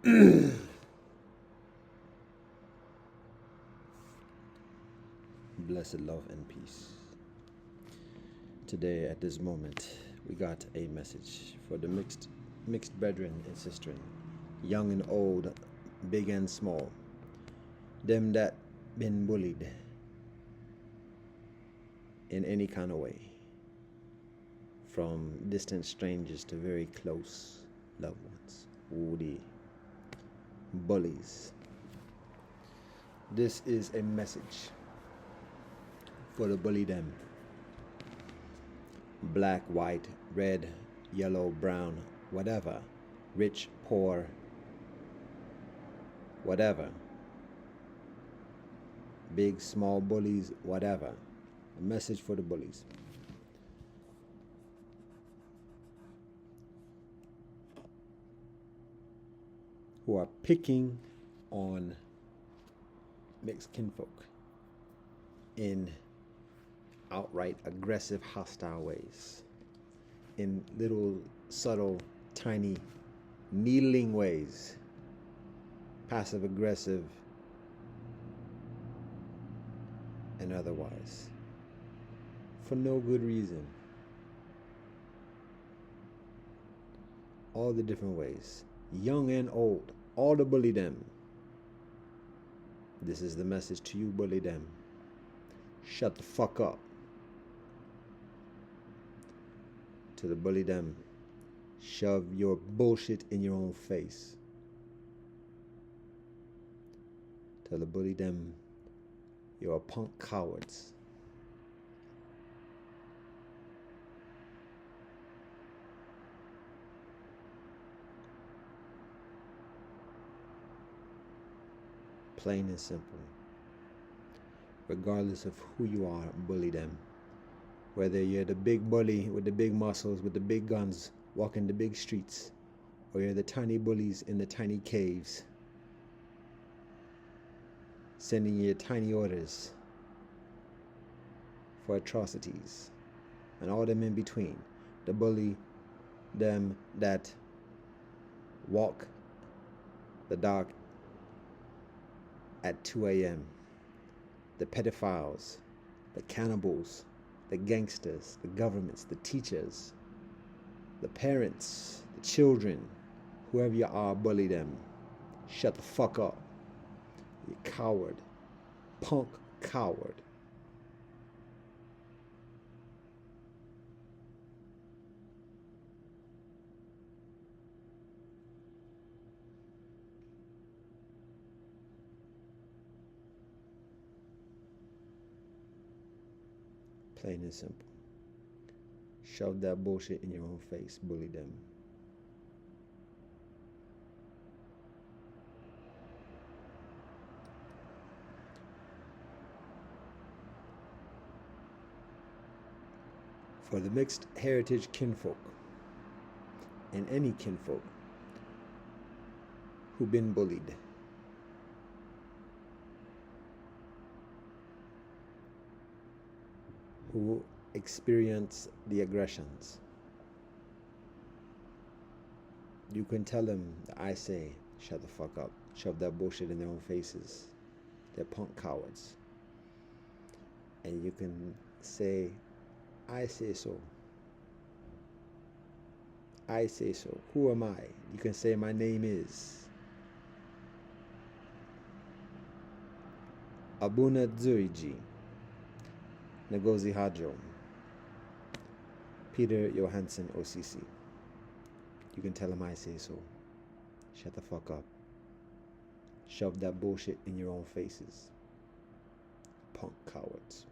Blessed love and peace. Today, at this moment, we got a message for the mixed brethren and sistren, young and old, big and small, them that been bullied in any kind of way, from distant strangers to very close loved ones, the bullies. This is a message for the bully them. Black, white, red, yellow, brown, whatever, rich, poor, whatever, big, small bullies, whatever. A message for the bullies. Who are picking on mixed kinfolk in outright aggressive, hostile ways, in little, subtle, tiny, needling ways, passive aggressive and otherwise, for no good reason. All the different ways, young and old, all to bully them. This is the message to you, bully them. Shut the fuck up. To the bully them, shove your bullshit in your own face. To the bully them, you're punk cowards. Plain and simple. Regardless of who you are, bully them. Whether you're the big bully with the big muscles, with the big guns, walking the big streets, or you're the tiny bullies in the tiny caves, sending you tiny orders for atrocities, and all them in between. The bully them that walk the dark at 2 a.m., the pedophiles, the cannibals, the gangsters, the governments, the teachers, the parents, the children, whoever you are, bully them. Shut the fuck up. You coward. Punk coward. Plain and simple. Shove that bullshit in your own face. Bully them. For the mixed heritage kinfolk, and any kinfolk who've been bullied, who experience the aggressions, you can tell them that I say, shut the fuck up. Shove that bullshit in their own faces. They're punk cowards. And you can say, I say so. I say so. Who am I? You can say my name is Abuna Dzuriji Ngozi Hajo Peter Johansson OCC. You can tell him I say so. Shut the fuck up. Shove that bullshit in your own faces. Punk cowards.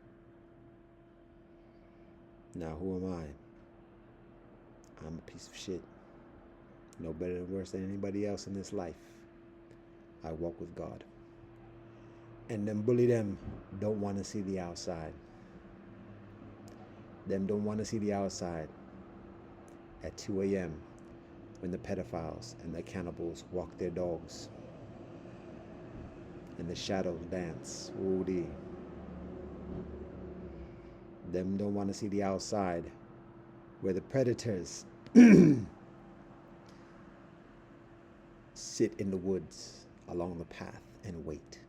Now who am I? I'm a piece of shit. No better and worse than anybody else in this life. I walk with God. And them bully them don't want to see the outside. Them don't want to see the outside at 2 a.m. when the pedophiles and the cannibals walk their dogs and the shadows dance. Woody. Them don't want to see the outside where the predators sit in the woods along the path and wait.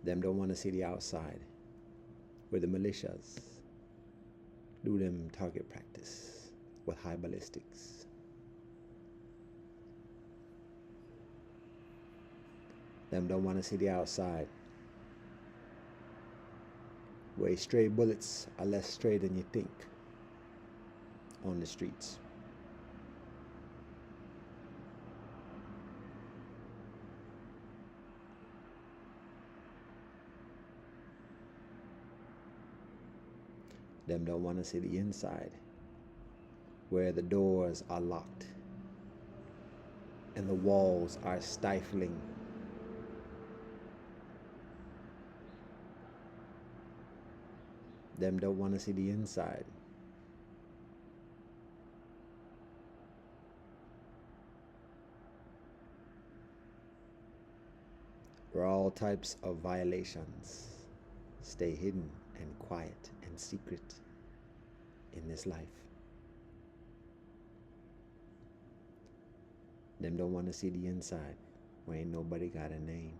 Them don't want to see the outside where the militias do them target practice with high ballistics. Them don't want to see the outside where stray bullets are less stray than you think on the streets. Them don't want to see the inside where the doors are locked and the walls are stifling. Them don't want to see the inside where all types of violations stay hidden and quiet and secret in this life. Them don't want to see the inside where ain't nobody got a name.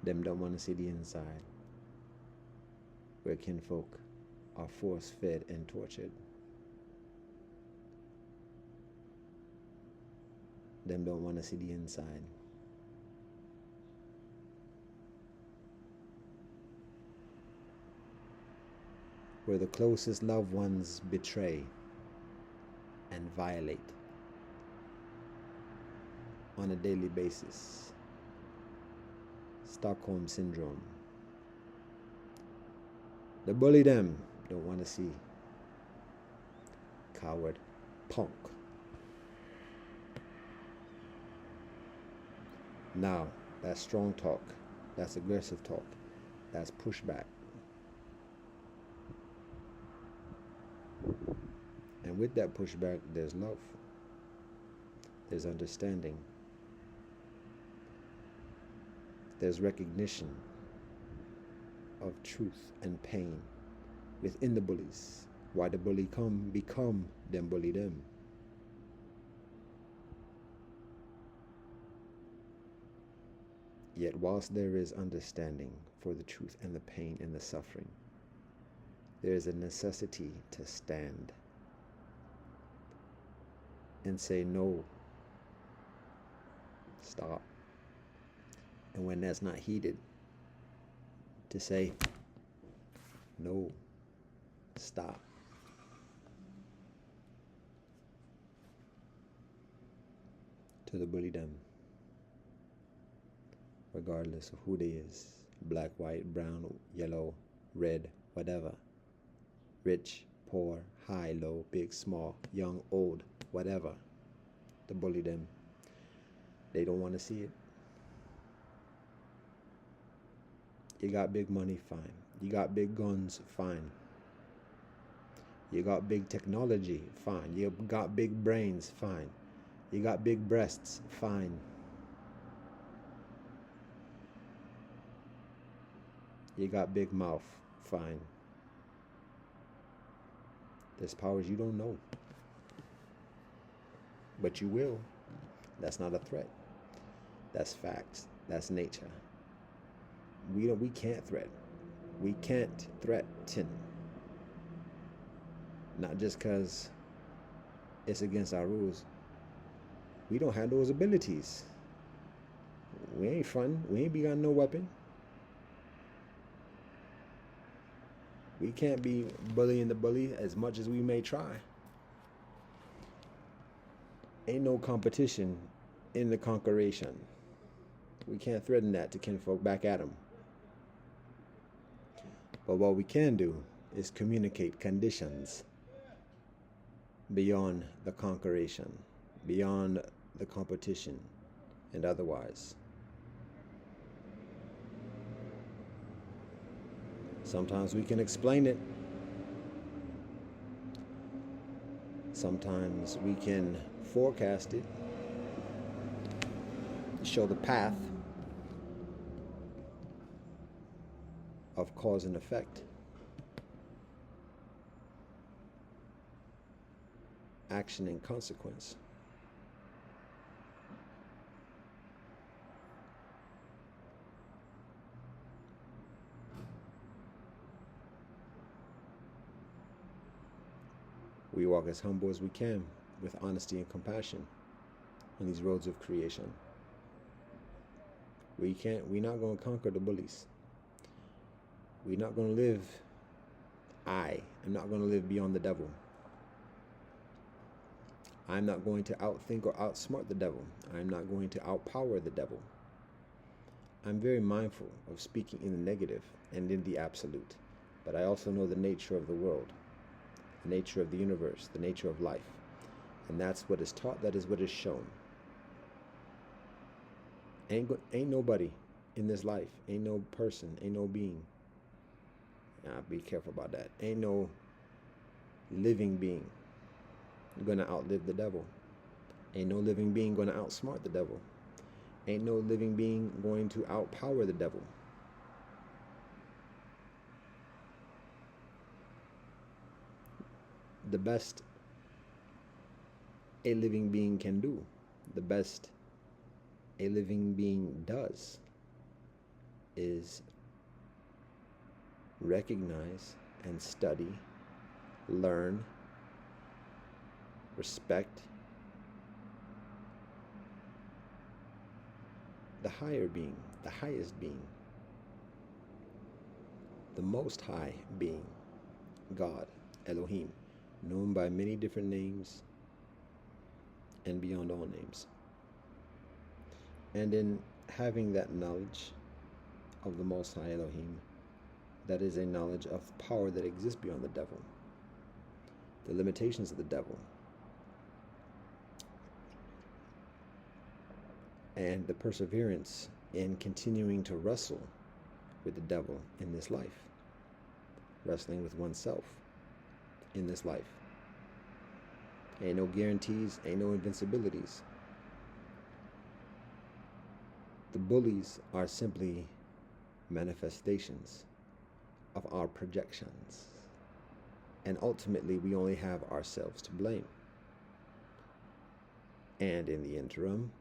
Them don't want to see the inside where kinfolk are force-fed and tortured. Them don't want to see the inside where the closest loved ones betray and violate on a daily basis. Stockholm Syndrome. The bully them don't want to see. Coward punk. Now, that's strong talk. That's aggressive talk. That's pushback. And with that pushback, there's love. There's understanding. There's recognition of truth and pain within the bullies. Why the bully become them bully them. Yet whilst there is understanding for the truth and the pain and the suffering, there is a necessity to stand and say no, stop. And when that's not heeded, to say no, stop. To the bully them, regardless of who they is, black, white, brown, yellow, red, whatever, rich, poor, high, low, big, small, young, old, whatever, to bully them. They don't want to see it. You got big money, fine. You got big guns, fine. You got big technology, fine. You got big brains, fine. You got big breasts, fine. You got big mouth, fine. There's powers you don't know. But you will. That's not a threat. That's facts. That's nature. We can't threat. We can't threaten. Not just because it's against our rules. We don't have those abilities. We ain't fun. We ain't got no weapon. We can't be bullying the bully as much as we may try. Ain't no competition in the conqueration. We can't threaten that to kinfolk back at them. But what we can do is communicate conditions beyond the conqueration, beyond the competition, and otherwise. Sometimes we can explain it. Sometimes we can forecast it. show the path of cause and effect, action and consequence. We walk as humble as we can with honesty and compassion on these roads of creation. We're not going to conquer the bullies. We're not going to live, I am not going to live beyond the devil. I'm not going to outthink or outsmart the devil. I'm not going to outpower the devil. I'm very mindful of speaking in the negative and in the absolute, but I also know the nature of the world, the nature of the universe, the nature of life. And that's what is taught, that is what is shown. Ain't nobody in this life, ain't no person, ain't no being. Be careful about that. Ain't no living being gonna outlive the devil. Ain't no living being gonna outsmart the devil. Ain't no living being going to outpower the devil. The best a living being can do, the best a living being does, is recognize and study, learn, respect the higher being, the highest being, the most high being, God, Elohim, known by many different names and beyond all names. And in having that knowledge of the Most High Elohim, that is a knowledge of power that exists beyond the devil, the limitations of the devil, and the perseverance in continuing to wrestle with the devil in this life, wrestling with oneself in this life. Ain't no guarantees, ain't no invincibilities. The bullies are simply manifestations of our projections. And ultimately, we only have ourselves to blame. And in the interim,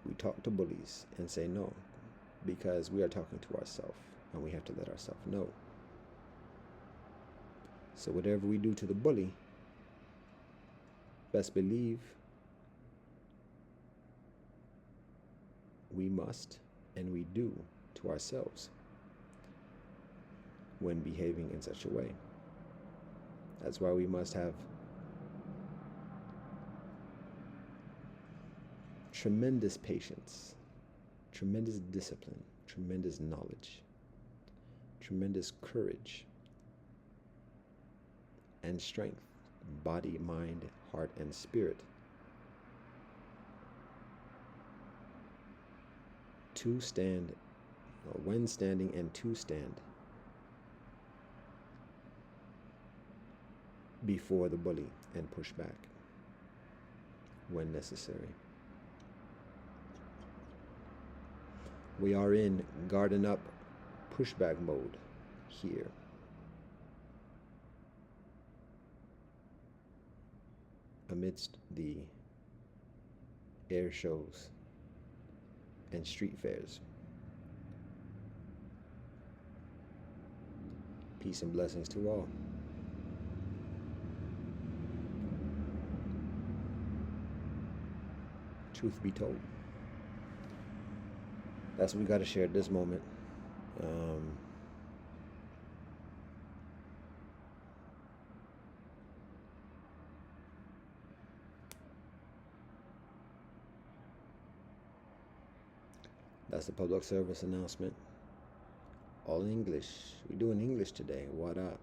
we talk to bullies and say no, because we are talking to ourselves, and we have to let ourselves know. So whatever we do to the bully, best believe we must and we do to ourselves when behaving in such a way. That's why we must have tremendous patience, tremendous discipline, tremendous knowledge, tremendous courage and strength, body, mind, heart, and spirit, to stand, or when standing and to stand before the bully and push back when necessary. We are in garden up pushback mode here. Amidst the air shows and street fairs. Peace and blessings to all. Truth be told, that's what we got to share at this moment. That's the public service announcement. All in English. We're doing English today. What up?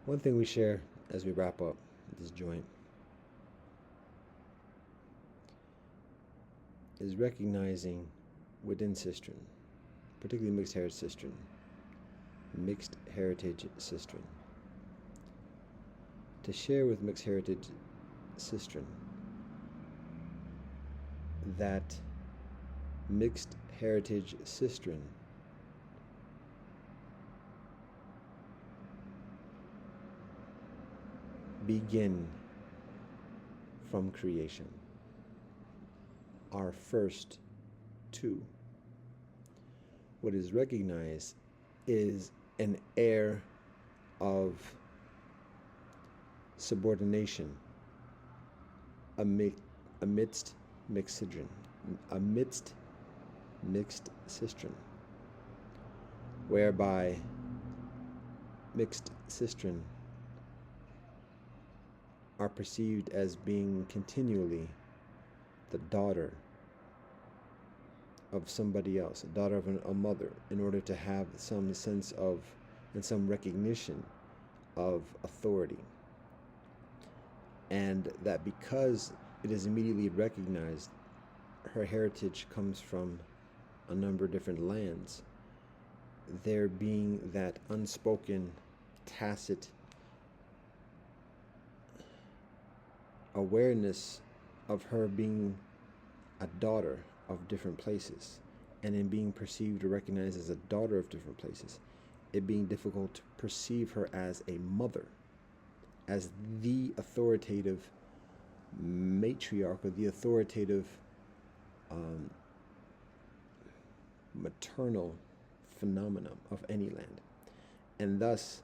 One thing we share as we wrap up this joint is recognizing within Sistren, particularly mixed heritage Sistren, to share with mixed heritage Sistren that mixed heritage Sistren begin from creation, are first two. What is recognized is an air of subordination amidst mixed Sistren, whereby mixed Sistren are perceived as being continually the daughter of somebody else, a daughter of a mother, in order to have some sense of and some recognition of authority. And that because it is immediately recognized her heritage comes from a number of different lands, there being that unspoken, tacit awareness of her being a daughter of different places, and in being perceived or recognized as a daughter of different places, it being difficult to perceive her as a mother, as the authoritative matriarch, or the authoritative maternal phenomenon of any land. And thus,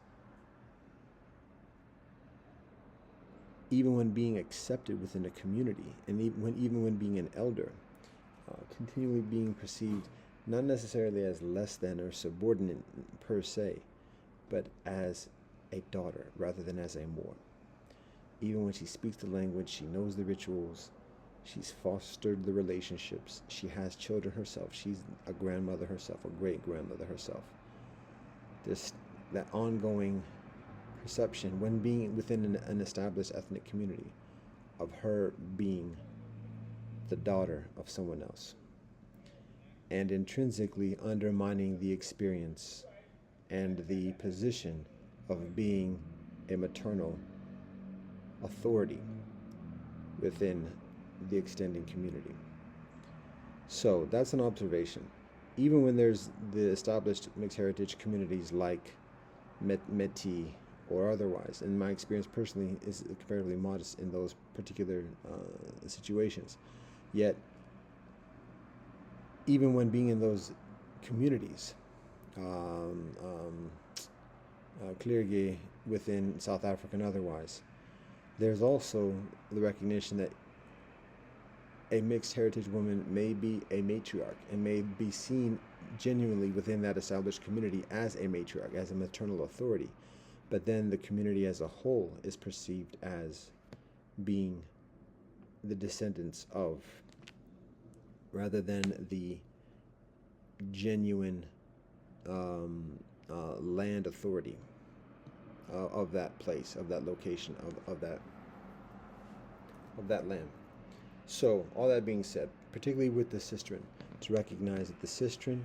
even when being accepted within a community, and even when being an elder, continually being perceived not necessarily as less than or subordinate per se, but as a daughter rather than as a more. Even when she speaks the language, she knows the rituals, she's fostered the relationships, she has children herself, she's a grandmother herself, a great-grandmother herself. There's that ongoing perception when being within an established ethnic community of her being the daughter of someone else, and intrinsically undermining the experience and the position of being a maternal authority within the extending community. So that's an observation. Even when there's the established mixed heritage communities like Métis or otherwise, and my experience personally is comparatively modest in those particular situations, yet even when being in those communities, Clergees within South Africa and otherwise, there's also the recognition that a mixed heritage woman may be a matriarch and may be seen genuinely within that established community as a matriarch, as a maternal authority, but then the community as a whole is perceived as being the descendants of, rather than the genuine land authority of that place, of that location, of that land. So, all that being said, particularly with the Sistren, to recognize that the Sistren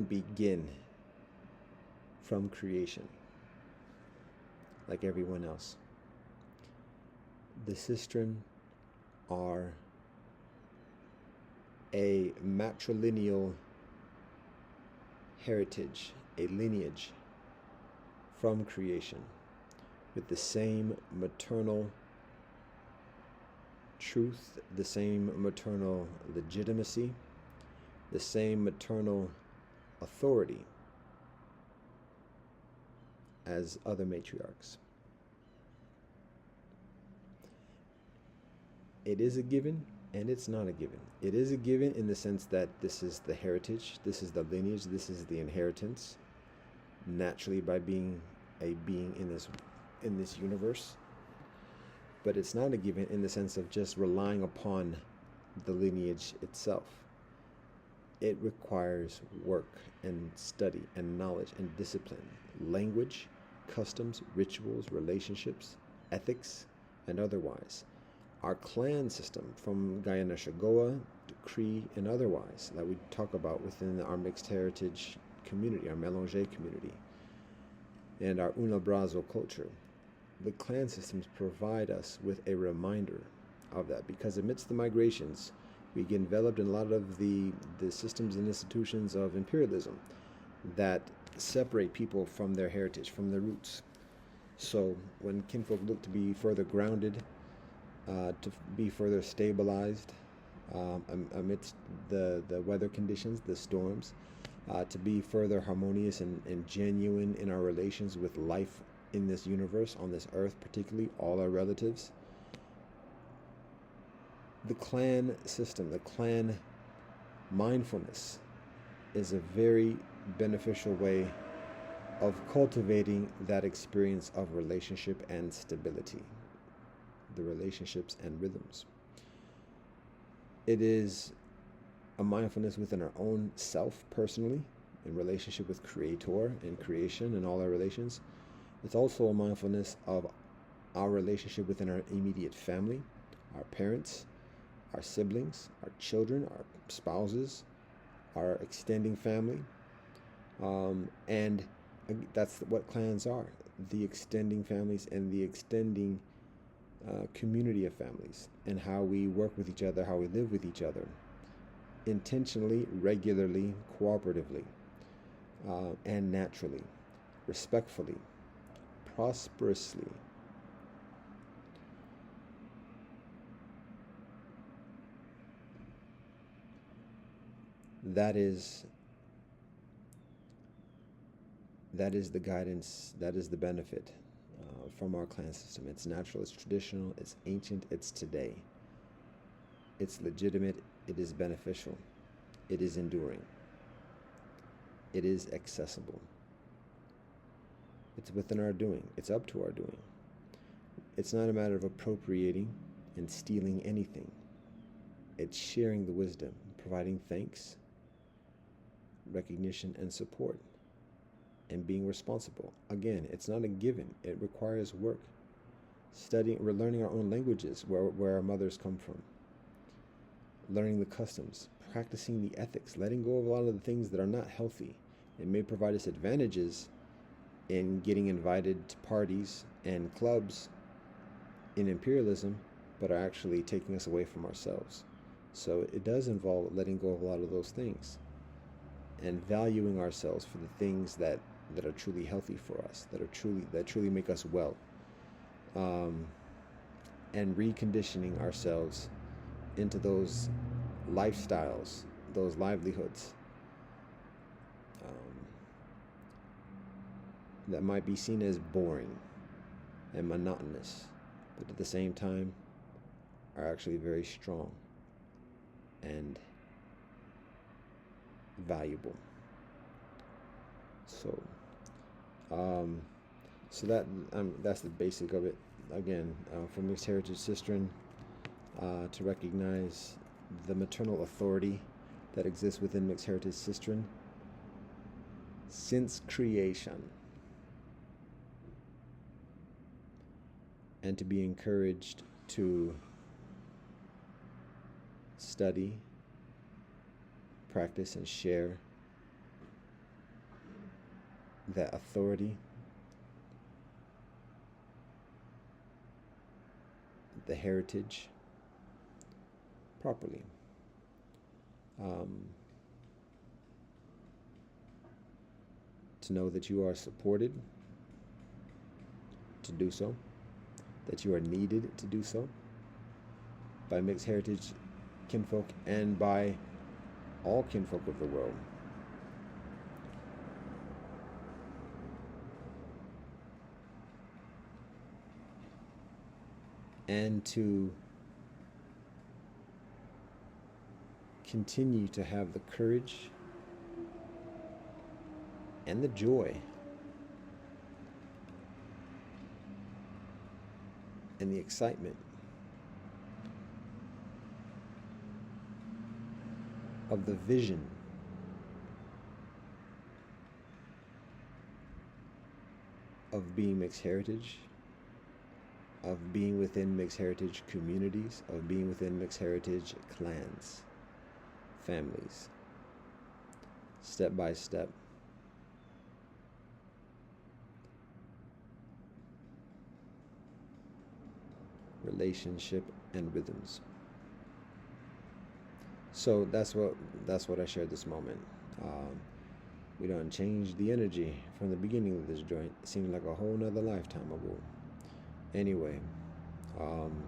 begin from creation, like everyone else. The Sistren are a matrilineal heritage, a lineage from creation, with the same maternal truth, the same maternal legitimacy, the same maternal authority as other matriarchs. It is a given and it's not a given. It is a given in the sense that this is the heritage, this is the lineage, this is the inheritance, naturally by being a being in this universe. But it's not a given in the sense of just relying upon the lineage itself. It requires work and study and knowledge and discipline, language, customs, rituals, relationships, ethics, and otherwise. Our clan system, from Guyana Shagoa to Cree and otherwise, that we talk about within our mixed heritage community, our Mélanger community, and our Unabrazo culture. The clan systems provide us with a reminder of that, because amidst the migrations, we get enveloped in a lot of the systems and institutions of imperialism that separate people from their heritage, from their roots. So when kinfolk look to be further grounded, to be further stabilized amidst the weather conditions, the storms, to be further harmonious and genuine in our relations with life in this universe, on this earth, particularly all our relatives. The clan system, the clan mindfulness, is a very beneficial way of cultivating that experience of relationship and stability, the relationships and rhythms. It is a mindfulness within our own self personally, in relationship with Creator and creation and all our relations. It's also a mindfulness of our relationship within our immediate family, our parents, our siblings, our children, our spouses, our extending family. And that's what clans are, the extending families and the extending community of families, and how we work with each other, how we live with each other, intentionally, regularly, cooperatively, and naturally, respectfully, prosperously. That is the guidance, that is the benefit from our clan system. It's natural, it's traditional, it's ancient, it's today. It's legitimate, it is beneficial, it is enduring, it is accessible. It's within our doing, it's up to our doing. It's not a matter of appropriating and stealing anything. It's sharing the wisdom, providing thanks, recognition, and support, and being responsible. Again, it's not a given. It requires work. We're learning our own languages, where our mothers come from. Learning the customs, practicing the ethics, letting go of a lot of the things that are not healthy. It may provide us advantages in getting invited to parties and clubs in imperialism, but are actually taking us away from ourselves. So it does involve letting go of a lot of those things and valuing ourselves for the things that are truly healthy for us, that truly make us well, and reconditioning ourselves into those lifestyles, those livelihoods that might be seen as boring and monotonous, but at the same time are actually very strong and valuable. So that's the basic of it. Again, for Mixed Heritage Sistren, to recognize the maternal authority that exists within Mixed Heritage Sistren since creation, and to be encouraged to study, practice, and share that authority, the heritage, properly. To know that you are supported to do so, that you are needed to do so by mixed heritage kinfolk and by all kinfolk of the world. And to continue to have the courage and the joy and the excitement of the vision of being mixed heritage, of being within mixed heritage communities, of being within mixed heritage clans, families, step by step. Relationship and rhythms. So that's what I shared this moment. Um, we done changed the energy from the beginning of this joint. It seemed like a whole nother lifetime ago. Anyway, um,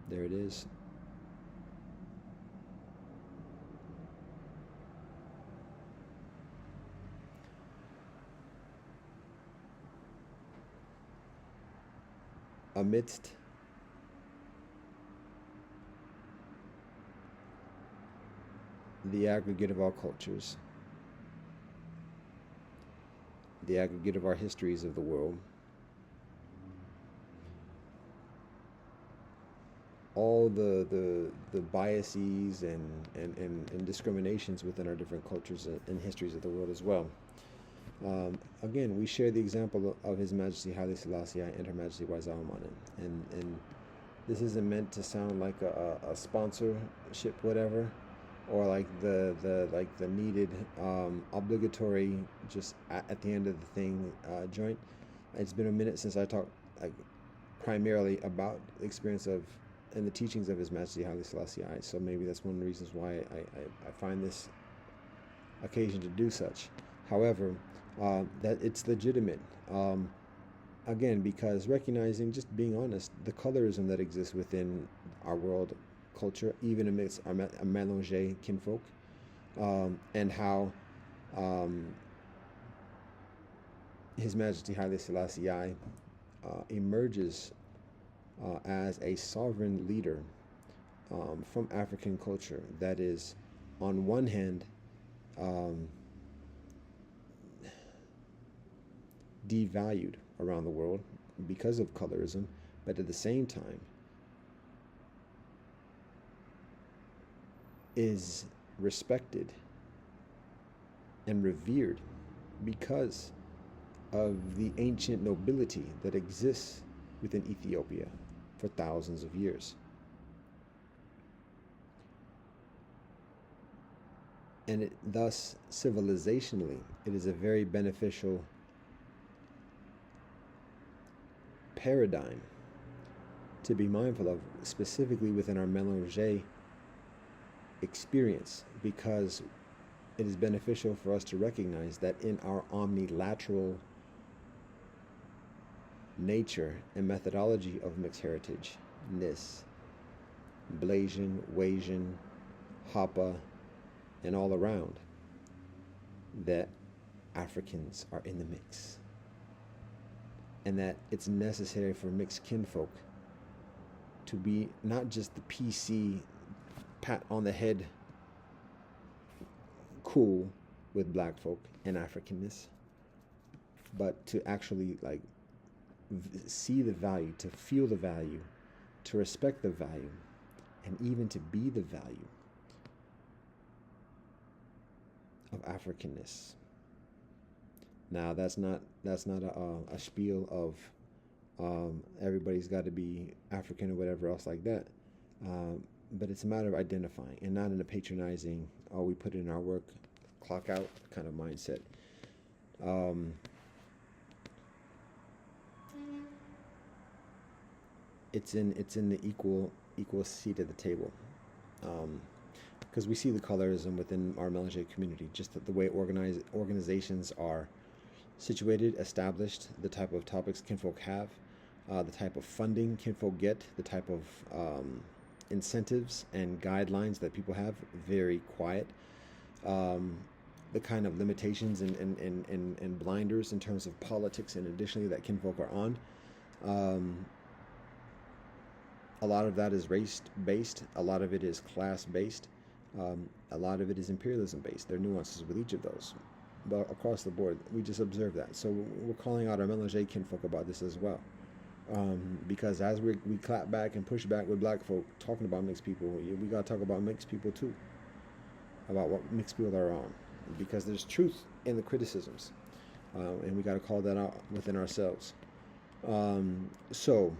there it is. Amidst the aggregate of our cultures, the aggregate of our histories of the world, all the biases and discriminations within our different cultures and histories of the world as well. Again, we share the example of His Majesty Haile Selassie and Her Majesty Waisalamanen, and this isn't meant to sound like a sponsorship, whatever, or like the needed obligatory just at the end of the thing joint. It's been a minute since I talked like primarily about the experience of and the teachings of His Majesty Haile Selassie I. So maybe that's one of the reasons why I find this occasion to do such. However, that it's legitimate. Again, because recognizing, just being honest, the colorism that exists within our world culture, even amidst our Mélanger kinfolk, and how His Majesty Haile Selassie I emerges as a sovereign leader from African culture that is, on one hand, devalued around the world because of colorism, but at the same time is respected and revered because of the ancient nobility that exists within Ethiopia for thousands of years. And thus, civilizationally, it is a very beneficial paradigm to be mindful of, specifically within our Mélanger experience, because it is beneficial for us to recognize that in our omnilateral nature and methodology of mixed heritage, Nis, Blasian, Wasian, Hapa, and all around, that Africans are in the mix. And that it's necessary for mixed kinfolk to be not just the PC pat on the head cool with black folk and Africanness, but to actually like see the value, to feel the value, to respect the value, and even to be the value of Africanness. Now that's not a spiel of everybody's got to be African or whatever else like that, but it's a matter of identifying, and not in a patronizing, oh, we put in our work, clock out kind of mindset. It's in the equal seat at the table, because we see the colorism within our Mélanger community, just the way organizations are situated, established, the type of topics kinfolk have, the type of funding kinfolk get, the type of incentives and guidelines that people have, very quiet. The kind of limitations and blinders in terms of politics, and additionally that kinfolk are on. A lot of that is race-based, a lot of it is class-based, a lot of it is imperialism-based. There are nuances with each of those. But across the board, we just observe that. So we're calling out our Mélanger kinfolk about this as well. Because as we clap back and push back with black folk talking about mixed people, we got to talk about mixed people too, about what mixed people are on. Because there's truth in the criticisms. and we got to call that out within ourselves. So,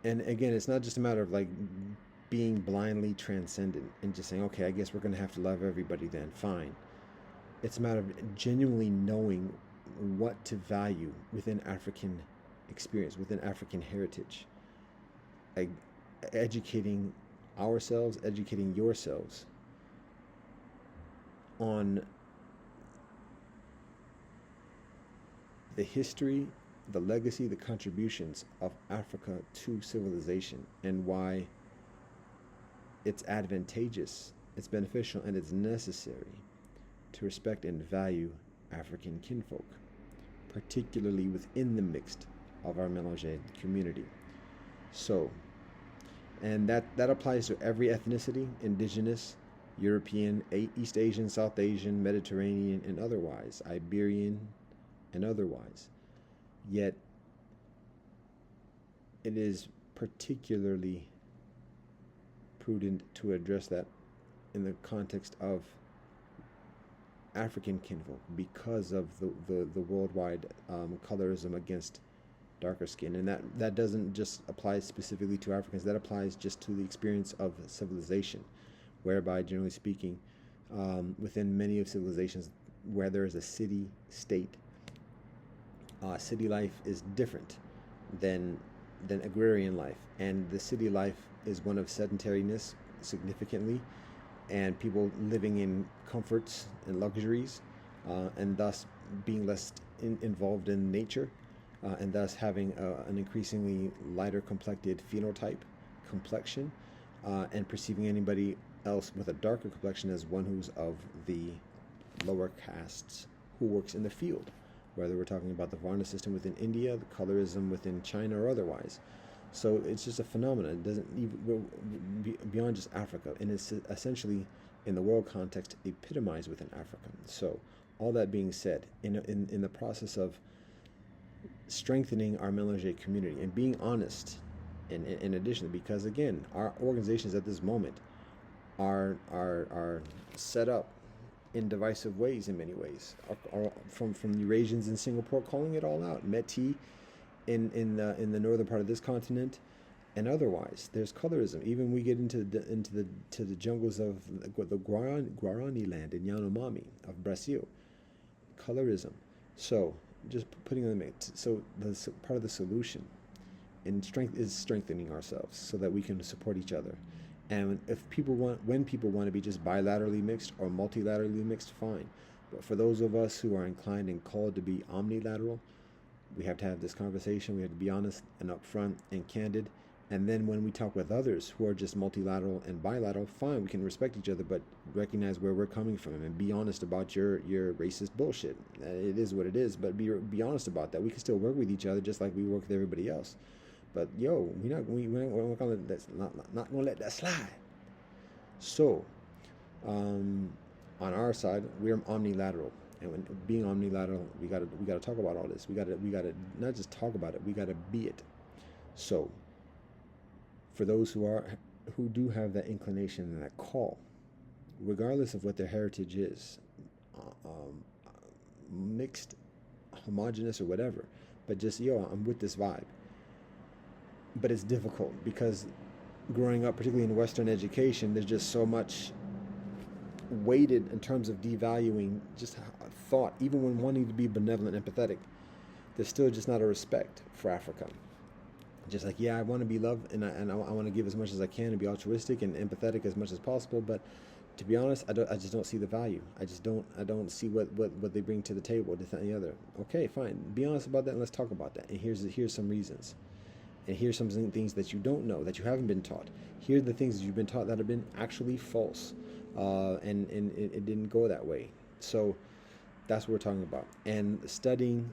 and again, it's not just a matter of like being blindly transcendent and just saying, okay, I guess we're going to have to love everybody then, fine. It's a matter of genuinely knowing what to value within African experience, within African heritage, like educating ourselves, educating yourselves on the history, the legacy, the contributions of Africa to civilization, and why it's advantageous, it's beneficial, and it's necessary to respect and value African kinfolk, particularly within the mixed of our Mélanger community. So, and that applies to every ethnicity, indigenous, European, East Asian, South Asian, Mediterranean, and otherwise, Iberian, and otherwise. Yet, it is particularly prudent to address that in the context of African kinfolk because of the worldwide colorism against darker skin. And that doesn't just apply specifically to Africans, that applies just to the experience of civilization, whereby, generally speaking, within many of civilizations where there is a city-state, city life is different than agrarian life. And the city life is one of sedentariness significantly, and people living in comforts and luxuries, and thus being less involved in nature, and thus having an increasingly lighter complected phenotype complexion, and perceiving anybody else with a darker complexion as one who's of the lower castes who works in the field, whether we're talking about the Varna system within India, the colorism within China, or otherwise. So it's just a phenomenon. It doesn't even go beyond just Africa, and it's essentially, in the world context, epitomized within Africa. So, all that being said, in the process of strengthening our Mélanger community and being honest, in addition, because again, our organizations at this moment are set up in divisive ways in many ways. From the Eurasians in Singapore calling it all out, Métis in the northern part of this continent, and otherwise, there's colorism. Even we get into the jungles of the Guarani land in Yanomami of Brazil, colorism. So just putting on the mix. So the part of the solution in strength is strengthening ourselves so that we can support each other. And when people want to be just bilaterally mixed or multilaterally mixed, fine. But for those of us who are inclined and called to be omnilateral, we have to have this conversation. We have to be honest and upfront and candid. And then when we talk with others who are just multilateral and bilateral, fine, we can respect each other, but recognize where we're coming from and be honest about your racist bullshit. It is what it is, but be honest about that. We can still work with each other just like we work with everybody else. But we're not gonna not gonna let that slide. So, on our side, we're omnilateral. And when being omnilateral, we gotta talk about all this. We gotta not just talk about it. We gotta be it. So, for those who do have that inclination and that call, regardless of what their heritage is, mixed, homogenous, or whatever, but just I'm with this vibe. But it's difficult because growing up, particularly in Western education, there's just so much weighted in terms of devaluing just thought. Even when wanting to be benevolent and empathetic, there's still just not a respect for Africa. Just like, I want to be loved and I want to give as much as I can and be altruistic and empathetic as much as possible, but to be honest, I just don't see the value. I don't see what they bring to the table, this and the other. Okay, fine. Be honest about that and let's talk about that. And here's some reasons. And here's some things that you don't know, that you haven't been taught. Here are the things that you've been taught that have been actually false. And it didn't go that way. So that's what we're talking about. And studying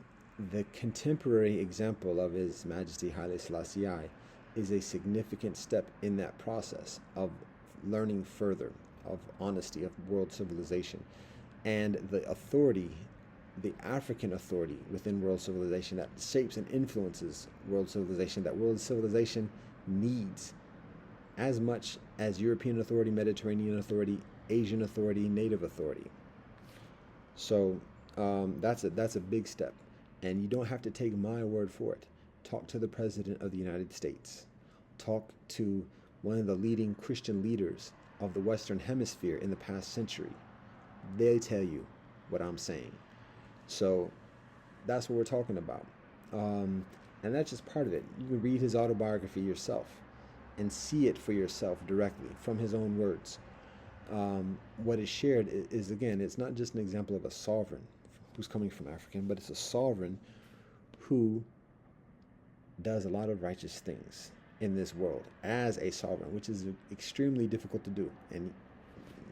the contemporary example of His Majesty Haile Selassie I is a significant step in that process of learning further, of honesty, of world civilization. And the authority, the African authority within world civilization that shapes and influences world civilization, that world civilization needs as much as European authority, Mediterranean authority, Asian authority, Native authority. So That's a big step, and you don't have to take my word for it. Talk to the president of the United States. Talk to one of the leading Christian leaders of the Western Hemisphere in the past century. They tell you what I'm saying. So that's what we're talking about. Um, and that's just part of it. You can read his autobiography yourself and see it for yourself directly from his own words. What is shared is, again, it's not just an example of a sovereign who's coming from African, but it's a sovereign who does a lot of righteous things in this world as a sovereign, which is extremely difficult to do. And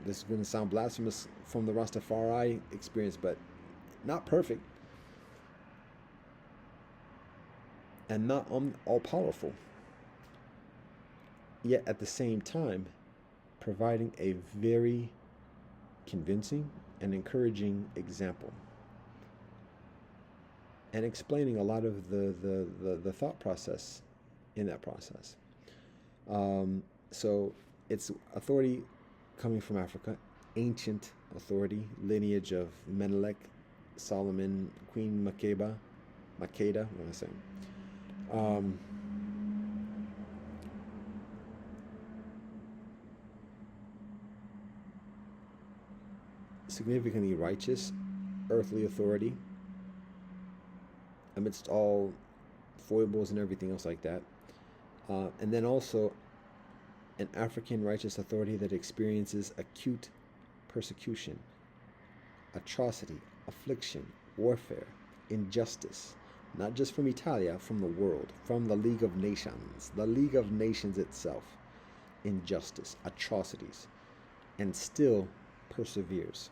this is going to sound blasphemous from the Rastafari experience, but not perfect and not all powerful. Yet at the same time, providing a very convincing and encouraging example and explaining a lot of the thought process in that process. So it's authority coming from Africa, ancient authority, lineage of Menelik, Solomon, Queen Makeda, what am I saying? Um, Significantly righteous, earthly authority, amidst all foibles and everything else like that. And then also an African righteous authority that experiences acute persecution, atrocity, affliction, warfare, injustice, not just from Italia, from the world, from the League of Nations itself, injustice, atrocities, and still perseveres.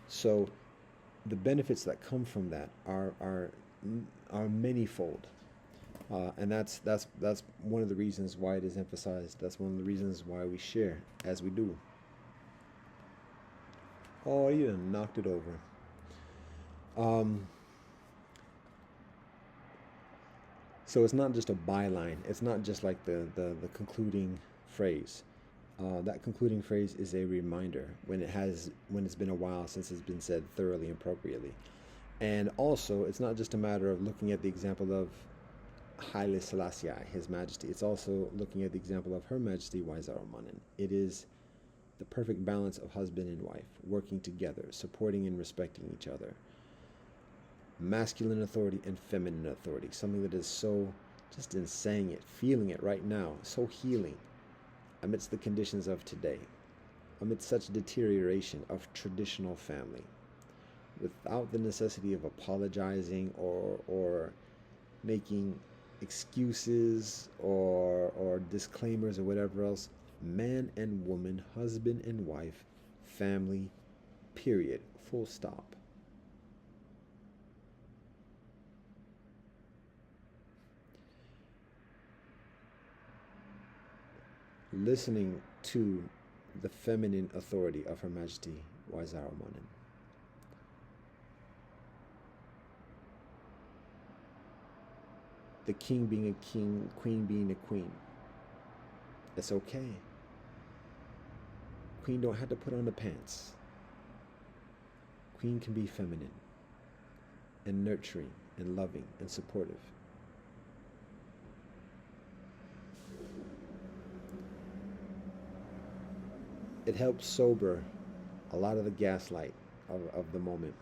So the benefits that come from that are manyfold, and that's one of the reasons why it is emphasized. That's one of the reasons why we share as we do. Oh, you done knocked it over. Um, so it's not just a byline. It's not just like the concluding phrase. That concluding phrase is a reminder when it's been a while since it's been said thoroughly and appropriately. And also, it's not just a matter of looking at the example of Haile Selassie, His Majesty. It's also looking at the example of Her Majesty Waisaromanen. It is the perfect balance of husband and wife working together, supporting and respecting each other. Masculine authority and feminine authority, something that is so, just in saying it, feeling it right now, so healing amidst the conditions of today, amidst such deterioration of traditional family, without the necessity of apologizing or making excuses or disclaimers or whatever else. Man and woman, husband and wife, family, period, full stop. Listening to the feminine authority of Her Majesty Waisaromanen. The king being a king, queen being a queen. It's okay. Queen don't have to put on the pants. Queen can be feminine and nurturing and loving and supportive. It helps sober a lot of the gaslight of the moment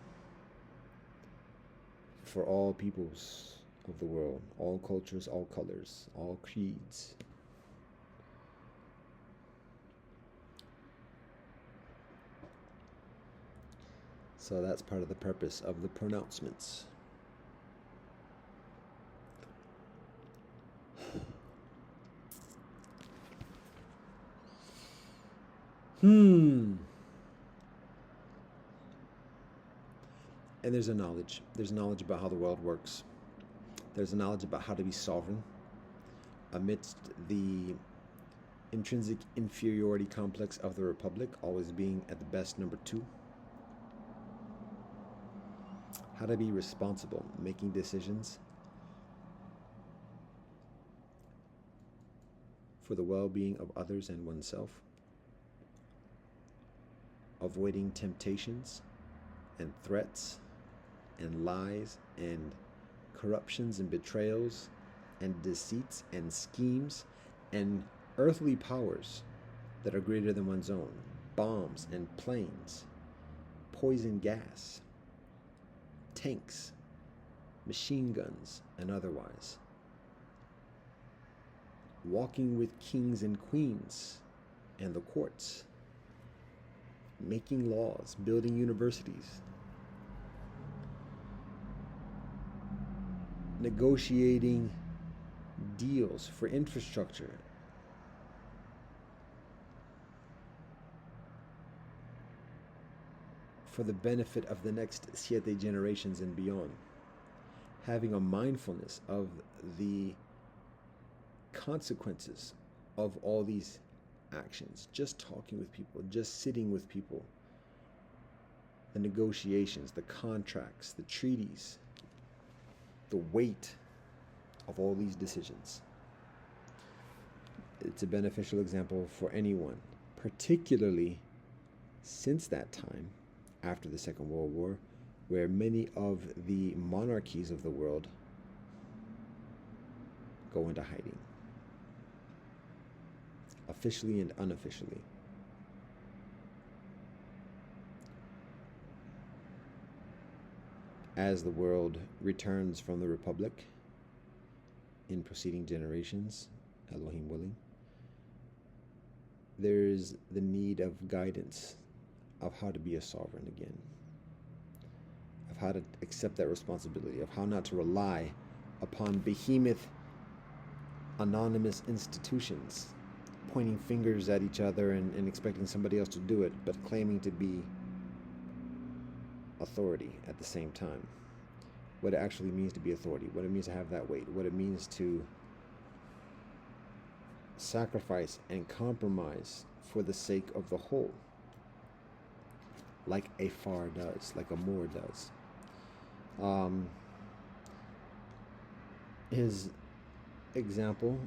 for all peoples of the world, all cultures, all colors, all creeds. So that's part of the purpose of the pronouncements. And there's a knowledge. There's knowledge about how the world works. There's a knowledge about how to be sovereign amidst the intrinsic inferiority complex of the Republic, always being at the best number two. How to be responsible, making decisions for the well-being of others and oneself, avoiding temptations and threats and lies and corruptions and betrayals and deceits and schemes and earthly powers that are greater than one's own, bombs and planes, poison gas, tanks, machine guns, and otherwise. Walking with kings and queens and the courts, making laws, building universities, negotiating deals for infrastructure, for the benefit of the next 7 generations and beyond. Having a mindfulness of the consequences of all these actions, just talking with people, just sitting with people, the negotiations, the contracts, the treaties, the weight of all these decisions. It's a beneficial example for anyone, particularly since that time, after the Second World War, where many of the monarchies of the world go into hiding, officially and unofficially. As the world returns from the Republic in preceding generations, Elohim willing, there's the need of guidance of how to be a sovereign again, of how to accept that responsibility, of how not to rely upon behemoth anonymous institutions pointing fingers at each other and expecting somebody else to do it, but claiming to be authority at the same time. What it actually means to be authority, what it means to have that weight, what it means to sacrifice and compromise for the sake of the whole, like a Far does, like a Moor does. His example,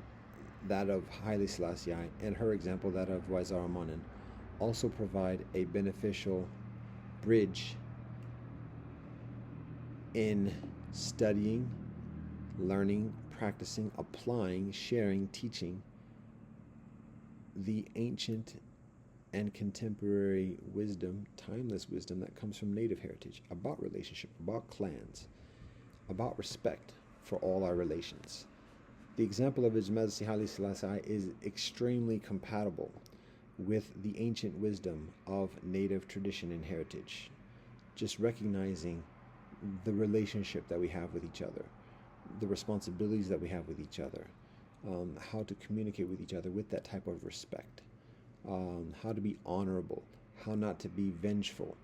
that of Haile Selassie, and her example, that of Waizar Amanin, also provide a beneficial bridge in studying, learning, practicing, applying, sharing, teaching the ancient and contemporary wisdom, timeless wisdom that comes from native heritage, about relationship, about clans, about respect for all our relations. The example of His Majesty Haile Selassie is extremely compatible with the ancient wisdom of native tradition and heritage. Just recognizing the relationship that we have with each other, the responsibilities that we have with each other, how to communicate with each other with that type of respect, how to be honorable, how not to be vengeful,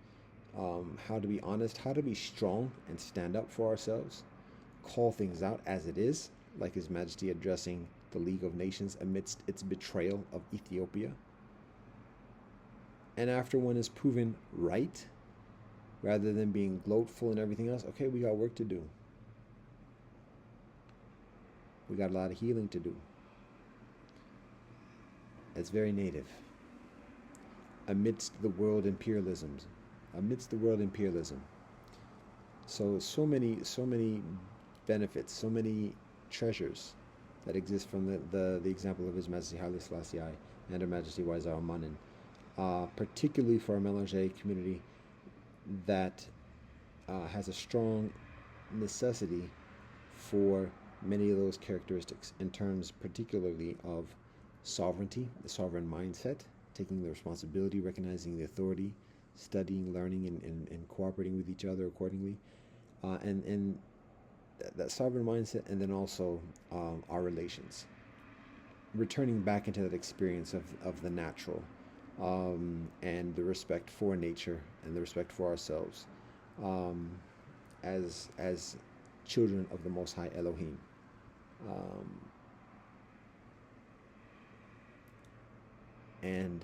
how to be honest, how to be strong and stand up for ourselves, call things out as it is, like His Majesty addressing the League of Nations amidst its betrayal of Ethiopia. And after one is proven right, rather than being gloatful and everything else, okay, we got work to do. We got a lot of healing to do. It's very native. Amidst the world imperialism. So many benefits, so many treasures that exist from the example of His Majesty Haile Selassie and Her Majesty Waizar Amanin, particularly for our Melange community that has a strong necessity for many of those characteristics in terms particularly of sovereignty, the sovereign mindset, taking the responsibility, recognizing the authority, studying, learning, and cooperating with each other accordingly, and that sovereign mindset, and then also our relations, returning back into that experience of the natural, and the respect for nature and the respect for ourselves, as children of the Most High Elohim. And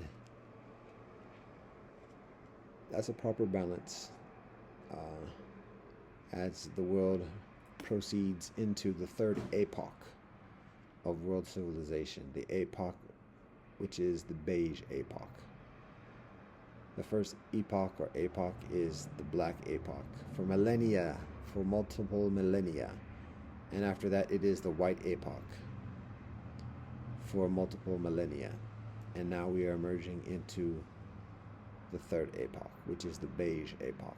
that's a proper balance as the world proceeds into the third epoch of world civilization, the epoch which is the beige epoch. The first epoch or epoch is the Black Epoch for millennia, for multiple millennia. And after that, it is the White Epoch for multiple millennia. And now we are emerging into the third epoch, which is the Beige Epoch.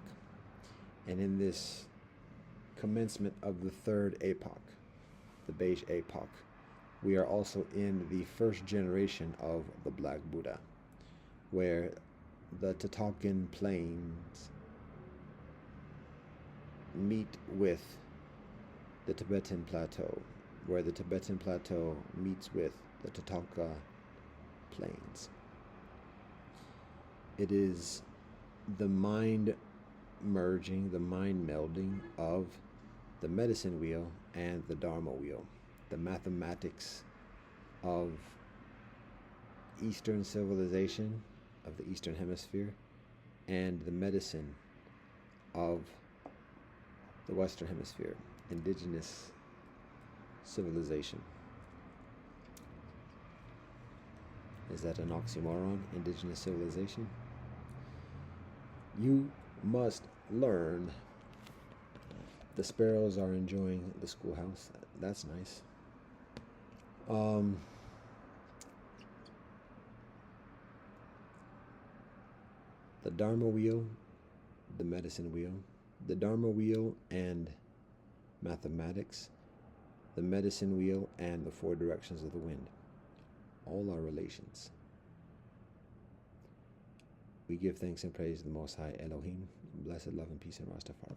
And in this commencement of the third epoch, the Beige Epoch, we are also in the first generation of the Black Buddha, where the Tatalkan Plains meet with the Tibetan Plateau, where the Tibetan Plateau meets with the Tatalka Plains. It is the mind merging, the mind melding of the medicine wheel and the Dharma wheel, the mathematics of Eastern civilization, of the Eastern Hemisphere, and the medicine of the Western Hemisphere, indigenous civilization. Is that an oxymoron, indigenous civilization? You must learn. The sparrows are enjoying the schoolhouse. That's nice. The Dharma wheel, the medicine wheel, the Dharma wheel and mathematics, the medicine wheel and the four directions of the wind. All are relations. We give thanks and praise to the Most High Elohim. Blessed love and peace in Rastafari.